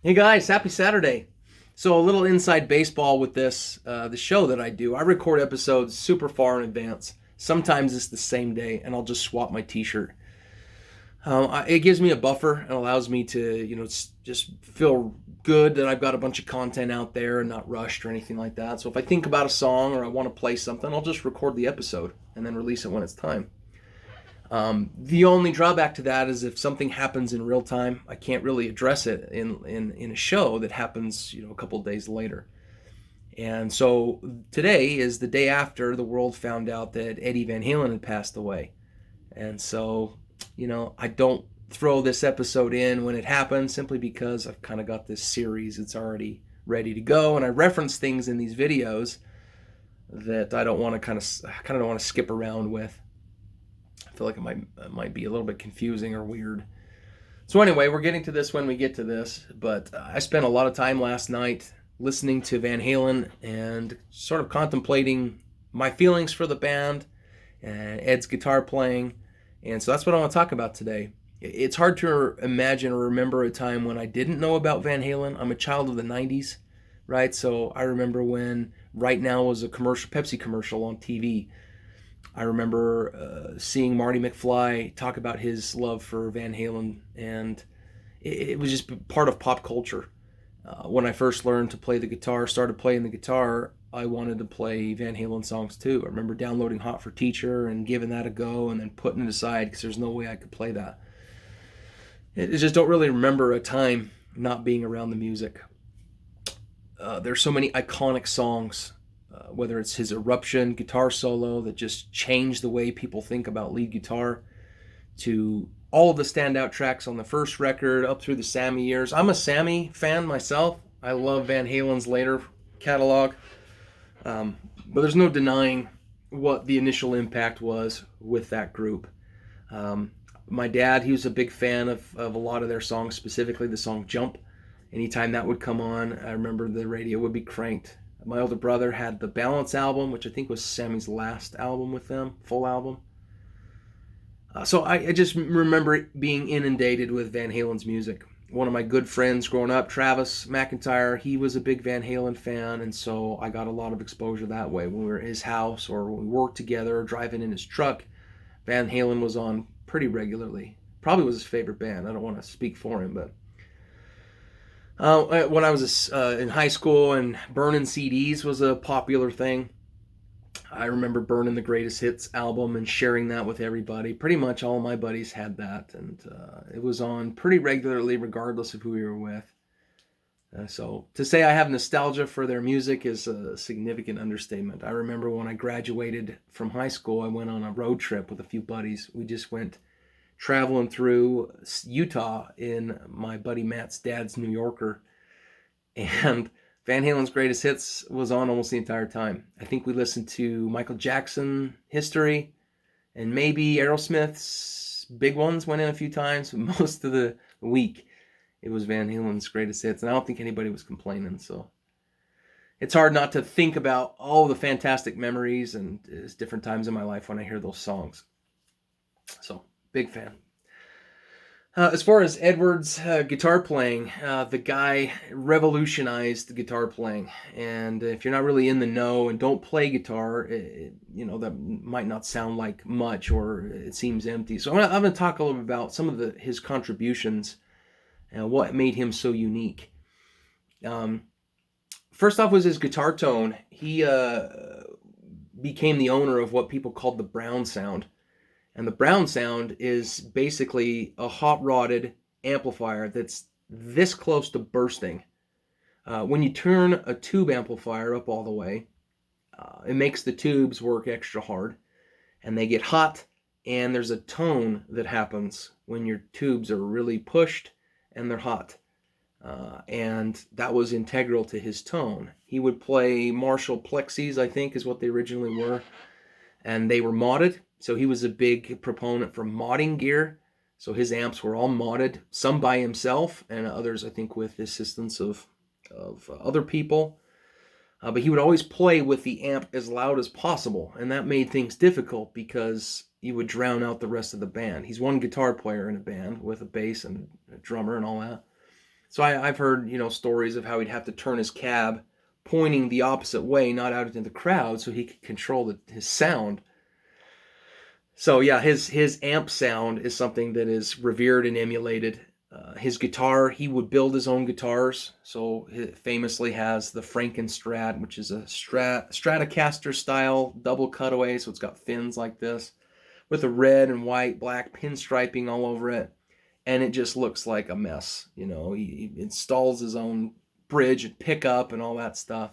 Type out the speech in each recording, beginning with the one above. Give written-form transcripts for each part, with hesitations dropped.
Hey guys, happy Saturday. So a little inside baseball with the show that I do. I record episodes super far in advance. Sometimes it's the same day, and I'll just swap my T-shirt. It gives me a buffer and allows me to, just feel good that I've got a bunch of content out there and not rushed or anything like that. So if I think about a song or I want to play something, I'll just record the episode and then release it when it's time. The only drawback to that is if something happens in real time, I can't really address it in a show that happens, a couple of days later. And so today is the day after the world found out that Eddie Van Halen had passed away. And so, I don't throw this episode in when it happens simply because I've kind of got this series. It's already ready to go. And I reference things in these videos that I don't want to don't want to skip around with. I feel like it might be a little bit confusing or weird. So anyway, we're getting to this when we get to this, but I spent a lot of time last night listening to Van Halen and sort of contemplating my feelings for the band and Ed's guitar playing, and so that's what I want to talk about today. It's hard to imagine or remember a time when I didn't know about Van Halen. I'm a child of the 90s, right? So I remember when Right Now was a Pepsi commercial on TV. I remember seeing Marty McFly talk about his love for Van Halen, and it was just part of pop culture. When I first learned to play the guitar, started playing the guitar, I wanted to play Van Halen songs too. I remember downloading Hot for Teacher and giving that a go and then putting it aside because there's no way I could play that. I just don't really remember a time not being around the music. There's so many iconic songs, whether it's his Eruption guitar solo that just changed the way people think about lead guitar, to all of the standout tracks on the first record up through the Sammy years. I'm a Sammy fan myself. I love Van Halen's later catalog, but there's no denying what the initial impact was with that group. My dad, he was a big fan of a lot of their songs, specifically the song Jump. Anytime that would come on, I remember the radio would be cranked. My older brother had the Balance album, which I think was Sammy's last album with them, full album. So I just remember being inundated with Van Halen's music. One of my good friends growing up, Travis McIntyre, he was a big Van Halen fan, and so I got a lot of exposure that way. When we were at his house or when we worked together or driving in his truck, Van Halen was on pretty regularly. Probably was his favorite band. I don't want to speak for him, but when I was in high school and burning CDs was a popular thing, I remember burning the Greatest Hits album and sharing that with everybody. Pretty much all of my buddies had that, and it was on pretty regularly regardless of who we were with. So to say I have nostalgia for their music is a significant understatement. I remember when I graduated from high school, I went on a road trip with a few buddies. We just went traveling through Utah in my buddy Matt's dad's New Yorker, and Van Halen's Greatest Hits was on almost the entire time. I think we listened to Michael Jackson History, and maybe Aerosmith's Big Ones went in a few times, but most of the week it was Van Halen's Greatest Hits, and I don't think anybody was complaining, so it's hard not to think about all the fantastic memories and different times in my life when I hear those songs. So, big fan. As far as Edward's guitar playing, the guy revolutionized guitar playing. And if you're not really in the know and don't play guitar, that might not sound like much or it seems empty. So I'm going to talk a little bit about some of his contributions and what made him so unique. First off was his guitar tone. He became the owner of what people called the Brown sound. And the Brown sound is basically a hot-rodded amplifier that's this close to bursting. When you turn a tube amplifier up all the way, it makes the tubes work extra hard, and they get hot, and there's a tone that happens when your tubes are really pushed and they're hot. And that was integral to his tone. He would play Marshall Plexis, I think is what they originally were, and they were modded. So he was a big proponent for modding gear. So his amps were all modded, some by himself and others, I think, with the assistance of other people. But he would always play with the amp as loud as possible, and that made things difficult because you would drown out the rest of the band. He's one guitar player in a band with a bass and a drummer and all that. So I've heard, stories of how he'd have to turn his cab pointing the opposite way, not out into the crowd, so he could control his sound. So yeah, his amp sound is something that is revered and emulated. His guitar, he would build his own guitars. So he famously has the Frankenstrat, which is a Stratocaster style double cutaway. So it's got fins like this with a red and white, black pinstriping all over it. And it just looks like a mess. He installs his own bridge and pickup and all that stuff.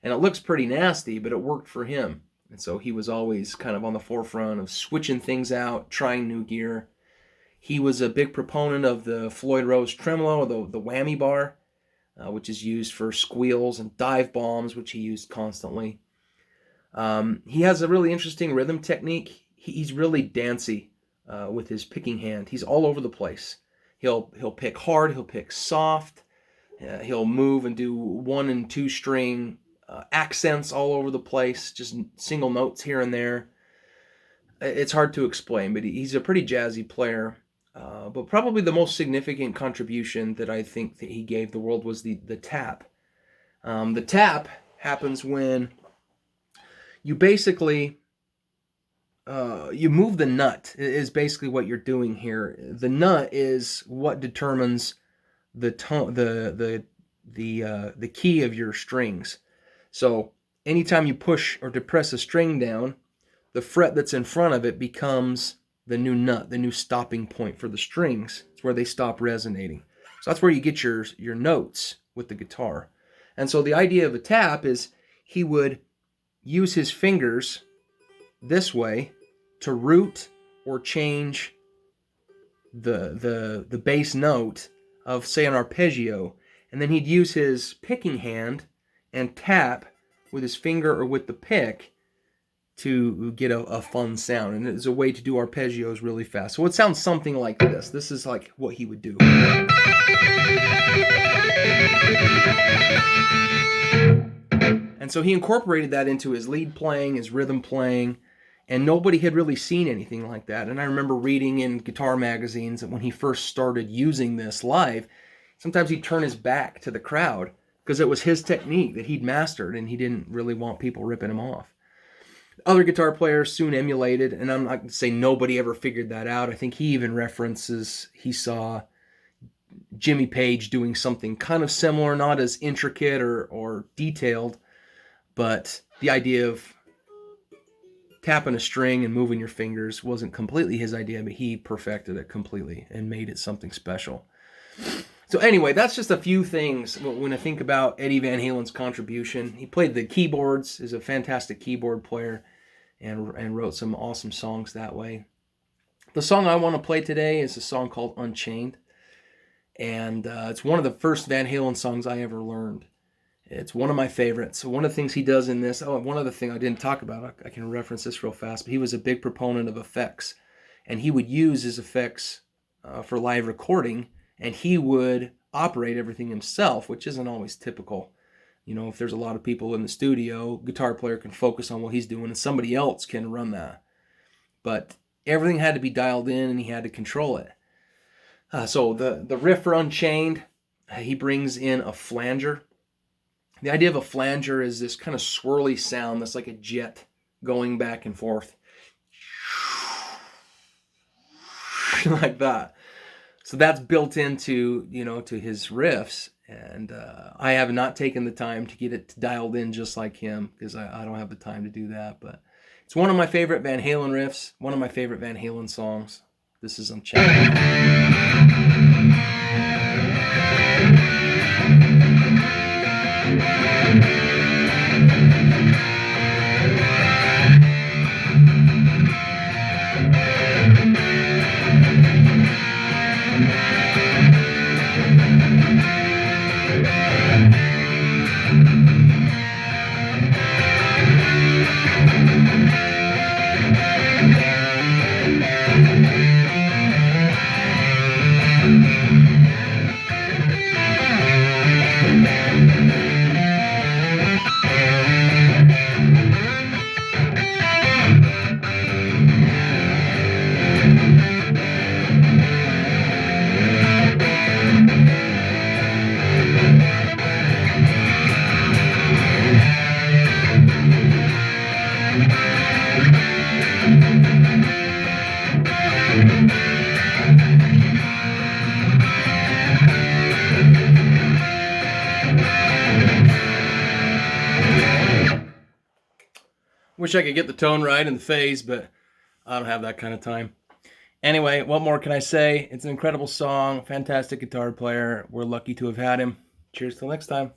And it looks pretty nasty, but it worked for him. And so he was always kind of on the forefront of switching things out, trying new gear. He was a big proponent of the Floyd Rose tremolo, the whammy bar, which is used for squeals and dive bombs, which he used constantly. He has a really interesting rhythm technique. He's really dancey with his picking hand. He's all over the place. He'll pick hard, he'll pick soft, he'll move and do 1 and 2 string accents all over the place, just single notes here and there. It's hard to explain, but he's a pretty jazzy player. But probably the most significant contribution that I think that he gave the world was the tap. The tap happens when you basically you move the nut, is basically what you're doing here. The nut is what determines the tone, the key of your strings. So anytime you push or depress a string down, the fret that's in front of it becomes the new nut, the new stopping point for the strings. It's where they stop resonating. So that's where you get your notes with the guitar. And so the idea of a tap is he would use his fingers this way to root or change the bass note of, say, an arpeggio. And then he'd use his picking hand and tap with his finger or with the pick to get a fun sound. And it's a way to do arpeggios really fast. So it sounds something like this. This is like what he would do. And so he incorporated that into his lead playing, his rhythm playing, and nobody had really seen anything like that. And I remember reading in guitar magazines that when he first started using this live, sometimes he'd turn his back to the crowd because it was his technique that he'd mastered and he didn't really want people ripping him off. Other guitar players soon emulated, and I'm not going to say nobody ever figured that out. I think he even references, he saw Jimmy Page doing something kind of similar, not as intricate or detailed, but the idea of tapping a string and moving your fingers wasn't completely his idea, but he perfected it completely and made it something special. So anyway, that's just a few things when I think about Eddie Van Halen's contribution. He played the keyboards, is a fantastic keyboard player, and wrote some awesome songs that way. The song I want to play today is a song called Unchained, and it's one of the first Van Halen songs I ever learned. It's one of my favorites. So one of the things he does in this, one other thing I didn't talk about, I can reference this real fast, but he was a big proponent of effects, and he would use his effects for live recording, and he would operate everything himself, which isn't always typical. If there's a lot of people in the studio, guitar player can focus on what he's doing and somebody else can run that. But everything had to be dialed in and he had to control it. So the riff for Unchained, he brings in a flanger. The idea of a flanger is this kind of swirly sound that's like a jet going back and forth. Like that. So that's built into, to his riffs, and I have not taken the time to get it dialed in just like him because I don't have the time to do that. But it's one of my favorite Van Halen riffs, one of my favorite Van Halen songs. This is Unchained. Wish I could get the tone right and the phase, but I don't have that kind of time. Anyway, what more can I say? It's an incredible song, fantastic guitar player. We're lucky to have had him. Cheers till next time.